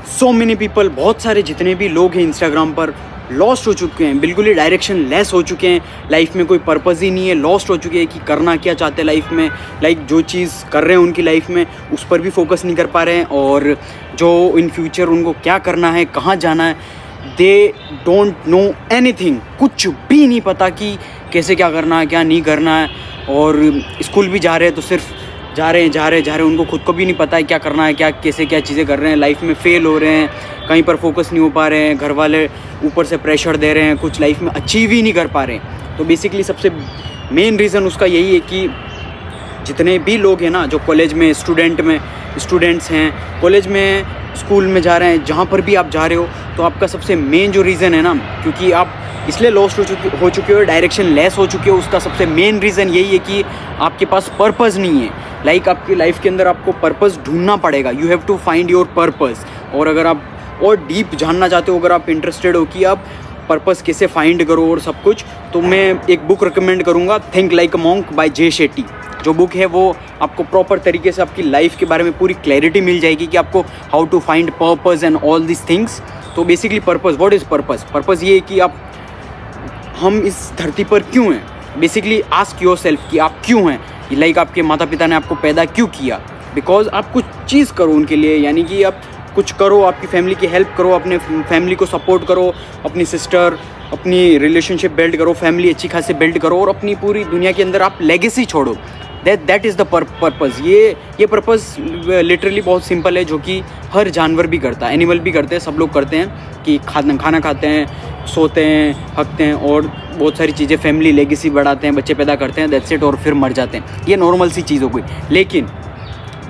So many people, बहुत सारे जितने भी लोग हैं इंस्टाग्राम पर लॉस्ट हो चुके हैं, बिल्कुल ही डायरेक्शन लेस हो चुके हैं, लाइफ में कोई पर्पज़ ही नहीं है, लॉस्ट हो चुके हैं कि करना क्या चाहते हैं लाइफ में, लाइक जो चीज़ कर रहे हैं उनकी लाइफ में उस पर भी फोकस नहीं कर पा रहे हैं, और जो इन फ्यूचर उनको क्या करना है, कहाँ जाना है, दे डोंट नो एनीथिंग, कुछ भी नहीं पता कि कैसे क्या करना है, क्या नहीं करना है। और स्कूल भी जा रहे हैं तो सिर्फ जा रहे हैं, उनको खुद को भी नहीं पता है क्या करना है, क्या कैसे क्या चीज़ें कर रहे हैं, लाइफ में फेल हो रहे हैं, कहीं पर फोकस नहीं हो पा रहे हैं, घर वाले ऊपर से प्रेशर दे रहे हैं, कुछ लाइफ में अचीव ही नहीं कर पा रहे हैं। तो बेसिकली सबसे मेन रीज़न उसका यही है कि जितने भी लोग हैं ना, जो कॉलेज में स्टूडेंट्स हैं, कॉलेज में, स्कूल में जा रहे हैं, जहाँ पर भी आप जा रहे हो, तो आपका सबसे मेन जो रीज़न है ना, क्योंकि आप इसलिए लॉस्ट हो चुके हो, डायरेक्शन लेस हो चुके हो, उसका सबसे मेन रीज़न यही है कि आपके पास पर्पज़ नहीं है। लाइक आपकी लाइफ के अंदर आपको पर्पज़ ढूंढना पड़ेगा, you have to find your purpose. और अगर आप और डीप जानना चाहते हो, अगर आप इंटरेस्टेड हो कि आप पर्पज़ कैसे फाइंड करो और सब कुछ, तो मैं एक बुक रिकमेंड करूँगा, think like a monk by Jay Shetty. जो बुक है वो आपको प्रॉपर तरीके से आपकी लाइफ के बारे में पूरी क्लैरिटी मिल जाएगी कि आपको how to find purpose and all this things. तो basically purpose, what is purpose? Purpose ये है कि हम इस धरती पर क्यों हैं। बेसिकली आस्क योर सेल्फ कि आप क्यों हैं, लाइक आपके माता पिता ने आपको पैदा क्यों किया, बिकॉज आप कुछ चीज़ करो उनके लिए, यानी कि आप कुछ करो, आपकी फैमिली की हेल्प करो, अपने फैमिली को सपोर्ट करो, अपनी सिस्टर, अपनी रिलेशनशिप बिल्ड करो, फैमिली अच्छी खासी बिल्ड करो, और अपनी पूरी दुनिया के अंदर आप लेगेसी छोड़ो। That is the purpose. ये पर्पज़ लिटरली बहुत सिंपल है, जो कि हर जानवर भी करता है, एनिमल भी करते हैं, सब लोग करते हैं कि खाना खाते हैं, सोते हैं, हकते हैं, और बहुत सारी चीज़ें, फैमिली लेगेसी बढ़ाते हैं, बच्चे पैदा करते हैं, दैट्स इट, और फिर मर जाते हैं। ये नॉर्मल सी चीज़ हो गई। लेकिन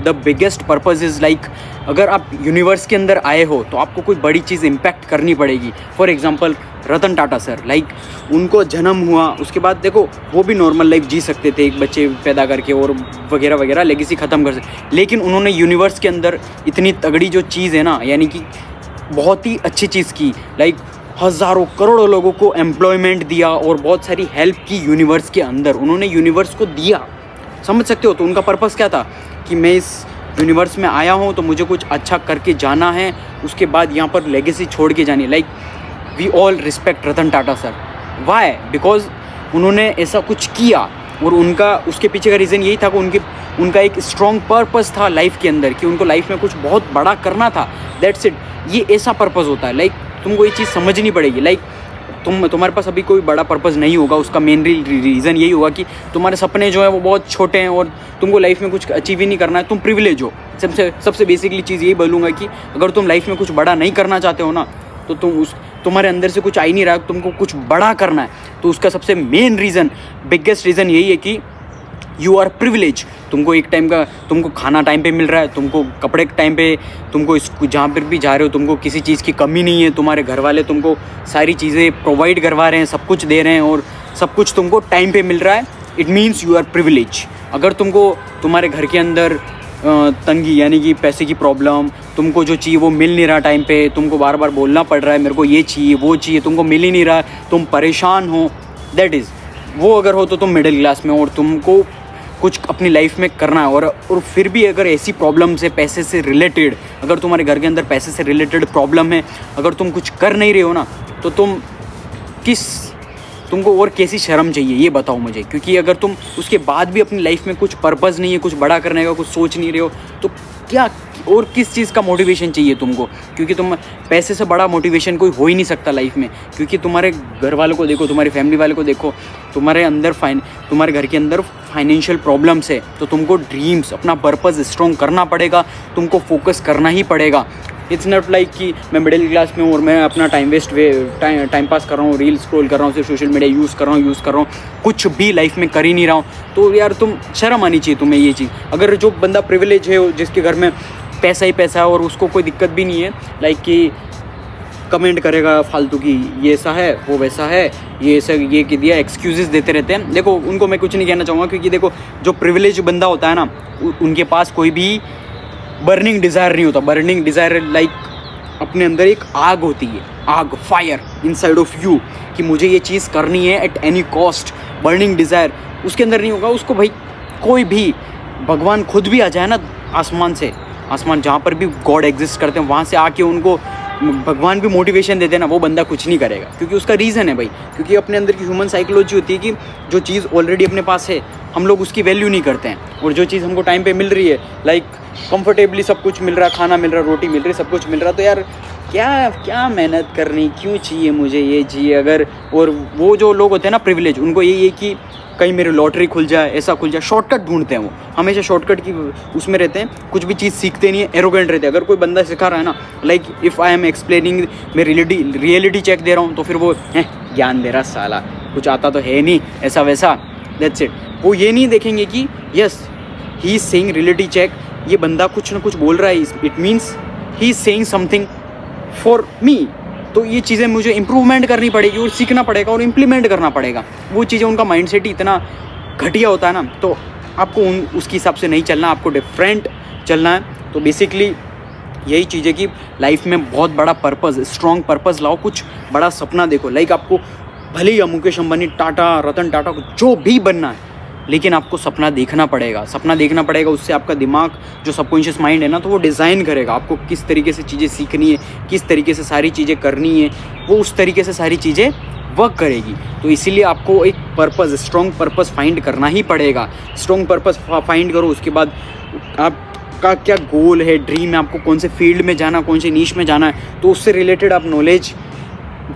the biggest purpose is like, अगर आप यूनिवर्स के अंदर आए हो तो आपको कोई बड़ी चीज़ इम्पैक्ट करनी पड़ेगी। For example Ratan Tata sir, like उनको जन्म हुआ, उसके बाद देखो वो भी नॉर्मल लाइफ जी सकते थे, एक बच्चे पैदा करके और वगैरह वगैरह, लेगेसी ख़त्म कर सकते, लेकिन उन्होंने यूनिवर्स के अंदर इतनी तगड़ी जो चीज़ है ना, यानी कि बहुत ही अच्छी चीज़ की, लाइक हज़ारों करोड़ों लोगों को एम्प्लॉयमेंट दिया और बहुत सारी हेल्प की यूनिवर्स के अंदर, उन्होंने यूनिवर्स को दिया। समझ सकते हो? तो उनका पर्पज़ क्या था कि मैं इस यूनिवर्स में आया हूँ तो मुझे कुछ अच्छा करके जाना है, उसके बाद यहाँ पर लेगेसी छोड़ के जानी है। Like we all respect Ratan Tata sir. Why? Because उन्होंने ऐसा कुछ किया, और उनका उसके पीछे का रीज़न यही था कि उनका एक स्ट्रॉन्ग पर्पज़ था लाइफ के अंदर, कि उनको लाइफ में कुछ बहुत बड़ा करना था। That's it. ये ऐसा पर्पज़ होता है। लाइक तुमको ये चीज़ समझनी पड़ेगी। लाइक तुम्हारे पास अभी कोई बड़ा पर्पज़ नहीं होगा, उसका मेन रीज़न यही होगा कि तुम्हारे सपने जो है वो बहुत छोटे हैं और तुमको लाइफ में कुछ अचीव ही नहीं करना है, तुम प्रिविलेज हो। सबसे बेसिकली चीज़ यही बोलूँगा कि अगर तुम लाइफ में कुछ बड़ा नहीं करना चाहते हो ना, तो तुम्हारे अंदर से कुछ आ ही नहीं रहा, तुमको कुछ बड़ा करना है, तो उसका सबसे मेन रीज़न, बिगेस्ट रीज़न यही है कि यू आर प्रिविलेज। तुमको एक टाइम का, तुमको खाना टाइम पे मिल रहा है, तुमको कपड़े टाइम पे, तुमको जहाँ पर भी जा रहे हो तुमको किसी चीज़ की कमी नहीं है, तुम्हारे घर वाले तुमको सारी चीज़ें प्रोवाइड करवा रहे हैं, सब कुछ दे रहे हैं, और सब कुछ तुमको टाइम पे मिल रहा है। It means you are privilege. अगर तुमको तुम्हारे घर के अंदर तंगी, यानी कि पैसे की प्रॉब्लम, तुमको जो चाहिए वो मिल नहीं रहा टाइम पे, तुमको बार बार बोलना पड़ रहा है मेरे को ये चाहिए वो चाहिए, तुमको मिल ही नहीं रहा, तुम परेशान हो, दैट इज़ वो अगर हो तो तुम मिडिल क्लास में, और तुमको कुछ अपनी लाइफ में करना है। और फिर भी अगर ऐसी प्रॉब्लम्स है पैसे से रिलेटेड, अगर तुम्हारे घर के अंदर पैसे से रिलेटेड प्रॉब्लम है, अगर तुम कुछ कर नहीं रहे हो ना, तो तुमको और कैसी शर्म चाहिए ये बताओ मुझे। क्योंकि अगर तुम उसके बाद भी अपनी लाइफ में कुछ पर्पज़ नहीं है, कुछ बड़ा करने का कुछ सोच नहीं रहे हो, तो क्या और किस चीज़ का मोटिवेशन चाहिए तुमको? क्योंकि तुम पैसे से बड़ा मोटिवेशन कोई हो ही नहीं सकता लाइफ में। क्योंकि तुम्हारे घर वालों को देखो, तुम्हारी फैमिली वालों को देखो, तुम्हारे घर के अंदर फाइनेंशियल प्रॉब्लम्स है, तो तुमको ड्रीम्स, अपना पर्पज़ स्ट्रॉन्ग करना पड़ेगा, तुमको फोकस करना ही पड़ेगा। इट्स नॉट लाइक कि मैं मिडिल क्लास में हूँ और मैं अपना टाइम पास कर रहा हूँ, रील स्क्रॉल कर रहा हूँ, सिर्फ सोशल मीडिया यूज़ कर रहा हूँ, कुछ भी लाइफ में कर ही नहीं रहा हूँ। तो यार तुम शर्म आनी चाहिए तुम्हें ये चीज़। अगर जो बंदा प्रिविलेज है, जिसके घर में पैसा ही पैसा है और उसको कोई दिक्कत भी नहीं है, लाइक कि कमेंट करेगा फालतू की, ये ऐसा है वो वैसा है, ये ऐसा ये कि दिया, एक्सक्यूज़ेस देते रहते हैं। देखो उनको मैं कुछ नहीं कहना चाहूँगा, क्योंकि देखो जो प्रिविलेज बंदा होता है ना, उनके पास कोई भी बर्निंग डिज़ायर नहीं होता। बर्निंग डिज़ायर लाइक अपने अंदर एक आग होती है, आग, फायर इनसाइड ऑफ यू, कि मुझे ये चीज़ करनी है at any cost. Burning desire उसके अंदर नहीं होगा। उसको भाई कोई भी, भगवान खुद भी आ जाए ना आसमान से, आसमान, जहाँ पर भी गॉड एग्जिस्ट करते हैं वहाँ से आके उनको भगवान भी मोटिवेशन देते हैं ना, वो बंदा कुछ नहीं करेगा, क्योंकि उसका रीज़न है भाई, क्योंकि अपने अंदर की ह्यूमन साइकोलॉजी होती है कि जो चीज़ ऑलरेडी अपने पास है हम लोग उसकी वैल्यू नहीं करते हैं, और जो चीज़ हमको टाइम पे मिल रही है, लाइक कंफर्टेबली सब कुछ मिल रहा है, खाना मिल रहा है, रोटी मिल रही है, सब कुछ मिल रहा है, तो यार क्या मेहनत करनी, क्यों चाहिए मुझे ये चाहिए अगर। और वो जो लोग होते हैं ना प्रिविलेज, उनको यही है कि कहीं मेरी लॉटरी खुल जाए, ऐसा खुल जाए, शॉर्टकट ढूंढते हैं, वो हमेशा शॉर्टकट की उसमें रहते हैं, कुछ भी चीज़ सीखते नहीं है, एरोगेंट रहते हैं। अगर कोई बंदा सिखा रहा है ना, like if I am explaining, मैं रियलिटी चेक दे रहा हूँ, तो फिर वो ज्ञान दे रहा साला, कुछ आता तो है नहीं, ऐसा वैसा, दैट्स इट। वो ये नहीं देखेंगे कि yes he is saying reality check, ये बंदा कुछ ना कुछ बोल रहा है, it means he is saying something for me, तो ये चीज़ें मुझे इम्प्रूवमेंट करनी पड़ेगी और सीखना पड़ेगा और इम्प्लीमेंट करना पड़ेगा। वो चीज़ें, उनका माइंडसेट ही इतना घटिया होता है ना, तो आपको उसके हिसाब से नहीं चलना, आपको डिफरेंट चलना है। तो बेसिकली यही चीज़ है कि लाइफ में बहुत बड़ा पर्पज़, स्ट्रॉन्ग पर्पज़ लाओ, कुछ बड़ा सपना देखो। लाइक आपको भले ही मुकेश अंबानी, टाटा, रतन टाटा को जो भी बनना है, लेकिन आपको सपना देखना पड़ेगा, सपना देखना पड़ेगा। उससे आपका दिमाग, जो सबकॉन्शियस माइंड है ना, तो वो डिज़ाइन करेगा आपको किस तरीके से चीज़ें सीखनी है, किस तरीके से सारी चीज़ें करनी है, वो उस तरीके से सारी चीज़ें वर्क करेगी। तो इसीलिए आपको एक पर्पज़, स्ट्रॉन्ग पर्पज़ फाइंड करना ही पड़ेगा। स्ट्रॉन्ग पर्पज़ फाइंड करो, उसके बाद आपका क्या गोल है, ड्रीम है, आपको कौन से फील्ड में जाना, कौन से नीश में जाना है, तो उससे रिलेटेड आप नॉलेज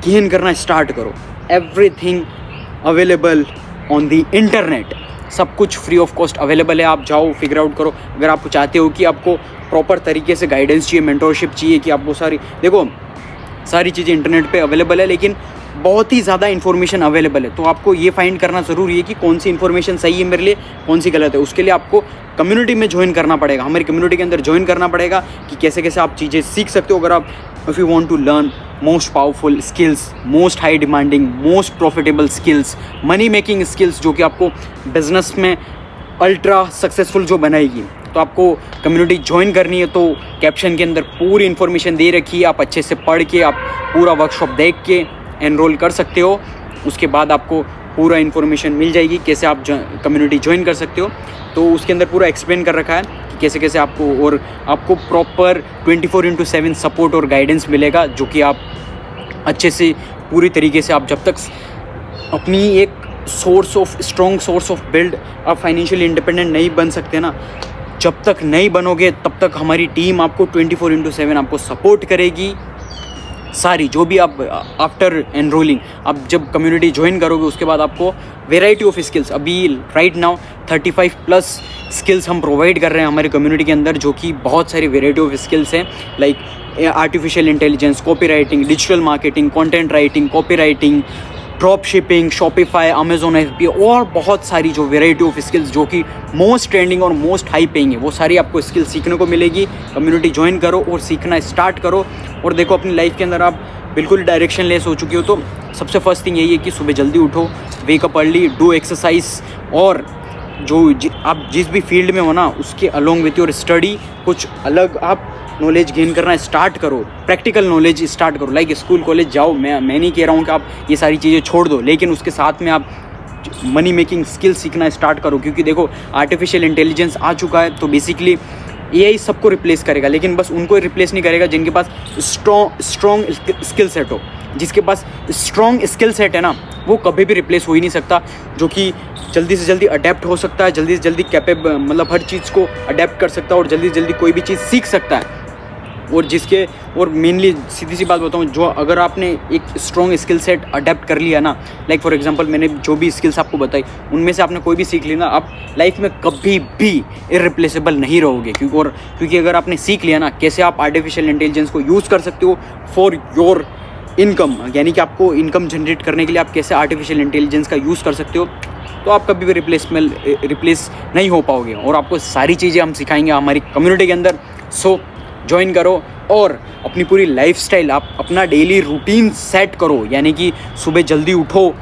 गेन करना स्टार्ट करो। Everything available on the internet, सब कुछ फ्री ऑफ कॉस्ट अवेलेबल है, आप जाओ फिगर आउट करो। अगर आप चाहते हो कि आपको प्रॉपर तरीके से गाइडेंस चाहिए, मेंटोरशिप चाहिए, कि आपको सारी चीज़ें इंटरनेट पे अवेलेबल है, लेकिन बहुत ही ज़्यादा इन्फॉर्मेशन अवेलेबल है, तो आपको ये फाइंड करना ज़रूरी है कि कौन सी इन्फॉर्मेशन सही है मेरे लिए, कौन सी गलत है। उसके लिए आपको कम्युनिटी में ज्वाइन करना पड़ेगा, हमारी कम्युनिटी के अंदर ज्वाइन करना पड़ेगा कि कैसे कैसे आप चीज़ें सीख सकते हो। अगर आप if you want to learn most powerful skills, most high demanding, most profitable skills, money making skills, जो कि आपको बिजनेस में अल्ट्रा सक्सेसफुल जो बनाएगी, तो आपको कम्युनिटी ज्वाइन करनी है। तो कैप्शन के अंदर पूरी इन्फॉर्मेशन दे रखी है, आप अच्छे से पढ़ के, आप पूरा वर्कशॉप देख के एनरोल कर सकते हो। उसके बाद आपको पूरा इन्फॉर्मेशन मिल जाएगी कैसे आप कम्युनिटी ज्वाइन कर सकते हो। तो उसके अंदर पूरा एक्सप्लेन कर रखा है कि कैसे कैसे आपको, और आपको प्रॉपर 24/7 सपोर्ट और गाइडेंस मिलेगा, जो कि आप अच्छे से पूरी तरीके से, आप जब तक अपनी एक स्ट्रॉन्ग सोर्स ऑफ बिल्ड, आप फाइनेंशियली इंडिपेंडेंट नहीं बन सकते ना, जब तक नहीं बनोगे तब तक हमारी टीम आपको 24/7 आपको सपोर्ट करेगी। सारी जो भी आप आफ्टर एनरोलिंग, आप जब कम्युनिटी ज्वाइन करोगे, उसके बाद आपको वेराइटी ऑफ स्किल्स, अभी राइट नाउ 35+ स्किल्स हम प्रोवाइड कर रहे हैं हमारी कम्युनिटी के अंदर, जो कि बहुत सारी वेराइटी ऑफ स्किल्स हैं, like artificial intelligence, copy writing, digital marketing, content writing, copy writing, drop shipping, Shopify, Amazon FBA, और बहुत सारी जो वेराइटी ऑफ स्किल्स जो कि मोस्ट ट्रेंडिंग और मोस्ट हाई पेइंग है, वो सारी आपको स्किल्स सीखने को मिलेगी। कम्युनिटी ज्वाइन करो और सीखना स्टार्ट करो, और देखो अपनी लाइफ के अंदर आप बिल्कुल डायरेक्शन लेस हो चुके हो। तो सबसे फर्स्ट थिंग यही है कि सुबह जल्दी उठो, वेकअप अर्ली, डू एक्सरसाइज, और आप जिस भी फील्ड में हो ना, उसके अलोंग विथ योर स्टडी कुछ अलग आप नॉलेज गेन करना स्टार्ट करो, प्रैक्टिकल नॉलेज स्टार्ट करो। लाइक स्कूल कॉलेज जाओ, मैं नहीं कह रहा हूँ कि आप ये सारी चीज़ें छोड़ दो, लेकिन उसके साथ में आप मनी मेकिंग स्किल सीखना स्टार्ट करो, क्योंकि देखो आर्टिफिशियल इंटेलिजेंस आ चुका है, तो बेसिकली AI सबको रिप्लेस करेगा, लेकिन बस उनको रिप्लेस नहीं करेगा जिनके पास स्ट्रॉन्ग स्किल सेट हो। जिसके पास स्ट्रॉन्ग स्किल सेट है ना, वो कभी भी रिप्लेस हो ही नहीं सकता, जो कि जल्दी से जल्दी अडेप्ट हो सकता है, जल्दी से जल्दी कैपेबल, मतलब हर चीज़ को अडेप्ट कर सकता है, और जल्दी से जल्दी कोई भी चीज़ सीख सकता है। और मेनली सीधी सी बात बताऊँ, जो अगर आपने एक स्ट्रॉन्ग स्किल सेट अडेप्ट कर लिया ना, लाइक फॉर एग्जांपल मैंने जो भी स्किल्स आपको बताई, उनमें से आपने कोई भी सीख ली ना, आप लाइफ में कभी भी इररिप्लेसेबल नहीं रहोगे। क्योंकि अगर आपने सीख लिया ना कैसे आप आर्टिफिशियल इंटेलिजेंस को यूज़ कर सकते हो फॉर योर इनकम, यानी कि आपको इनकम जनरेट करने के लिए आप कैसे आर्टिफिशियल इंटेलिजेंस का यूज़ कर सकते हो, तो आप कभी भी रिप्लेस नहीं हो पाओगे। और आपको सारी चीज़ें हम सिखाएंगे हमारी कम्युनिटी के अंदर। सो ज्वाइन करो और अपनी पूरी लाइफस्टाइल, आप अपना डेली रूटीन सेट करो, यानी कि सुबह जल्दी उठो,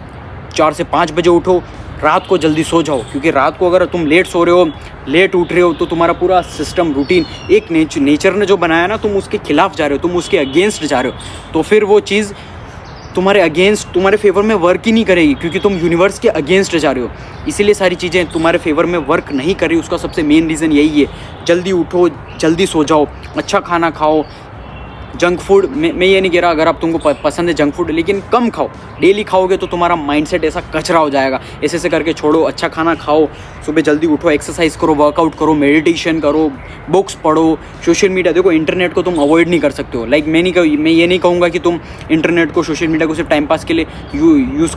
4 से 5 बजे उठो, रात को जल्दी सो जाओ, क्योंकि रात को अगर तुम लेट सो रहे हो, लेट उठ रहे हो, तो तुम्हारा पूरा सिस्टम रूटीन, एक नेचर ने जो बनाया ना, तुम उसके खिलाफ जा रहे हो, तुम उसके अगेंस्ट जा रहे हो, तो फिर वो चीज़ तुम्हारे अगेंस्ट, तुम्हारे फेवर में वर्क ही नहीं करेगी, क्योंकि तुम यूनिवर्स के अगेंस्ट जा रहे हो। इसीलिए सारी चीज़ें तुम्हारे फेवर में वर्क नहीं कर रही। उसका सबसे मेन रीज़न यही है, जल्दी उठो, जल्दी सो जाओ, अच्छा खाना खाओ। जंक फूड मैं ये नहीं कह रहा, अगर आप तुमको पसंद है जंक फूड, लेकिन कम खाओ। डेली खाओगे तो तुम्हारा माइंडसेट ऐसा कचरा हो जाएगा। ऐसे ऐसे करके छोड़ो, अच्छा खाना खाओ, सुबह जल्दी उठो, एक्सरसाइज करो, वर्कआउट करो, मेडिटेशन करो, बुक्स पढ़ो। सोशल मीडिया, देखो इंटरनेट को तुम अवॉइड नहीं कर सकते हो। लाइक मैं ये नहीं कहूँगा कि तुम इंटरनेट को, सोशल मीडिया को सिर्फ टाइम पास के लिए यूज़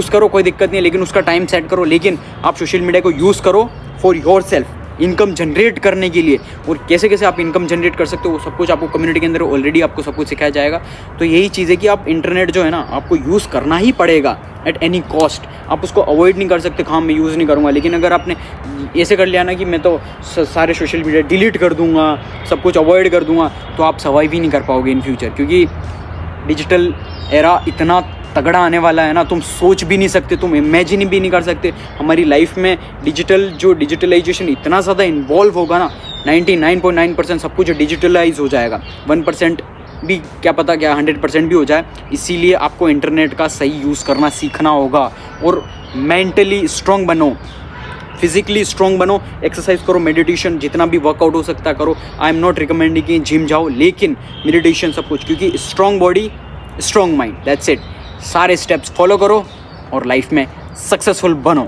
करो, कोई दिक्कत नहीं है, लेकिन उसका टाइम सेट करो। लेकिन आप सोशल मीडिया को यूज़ करो for your self, income generate करने के लिए। और कैसे कैसे आप इनकम जनरेट कर सकते हो वो सब कुछ आपको कम्युनिटी के अंदर ऑलरेडी आपको सब कुछ सिखाया जाएगा। तो यही चीज़ है कि आप इंटरनेट जो है ना, आपको यूज़ करना ही पड़ेगा एट एनी कॉस्ट। आप उसको अवॉइड नहीं कर सकते, हाँ मैं यूज़ नहीं करूँगा। लेकिन अगर आपने ऐसे कर लिया ना कि मैं तो सारे सोशल मीडिया डिलीट कर दूँगा, सब कुछ अवॉइड कर दूँगा, तो आप सर्वाइव ही नहीं कर पाओगे इन फ्यूचर। क्योंकि डिजिटल एरा इतना तगड़ा आने वाला है ना, तुम सोच भी नहीं सकते, तुम इमेजिन भी नहीं कर सकते। हमारी लाइफ में डिजिटलाइजेशन इतना ज़्यादा इन्वॉल्व होगा ना, 99.9% सब कुछ डिजिटलाइज हो जाएगा। 1% भी क्या पता, क्या 100% भी हो जाए। इसीलिए आपको इंटरनेट का सही यूज़ करना सीखना होगा। और मेंटली स्ट्रॉन्ग बनो, फिजिकली स्ट्रॉन्ग बनो, एक्सरसाइज करो, मेडिटेशन, जितना भी वर्कआउट हो सकता है करो। आई एम नॉट रिकमेंडिंग कि जिम जाओ, लेकिन मेडिटेशन सब कुछ, क्योंकि strong body strong mind, that's it. सारे स्टेप्स फॉलो करो और लाइफ में सक्सेसफुल बनो।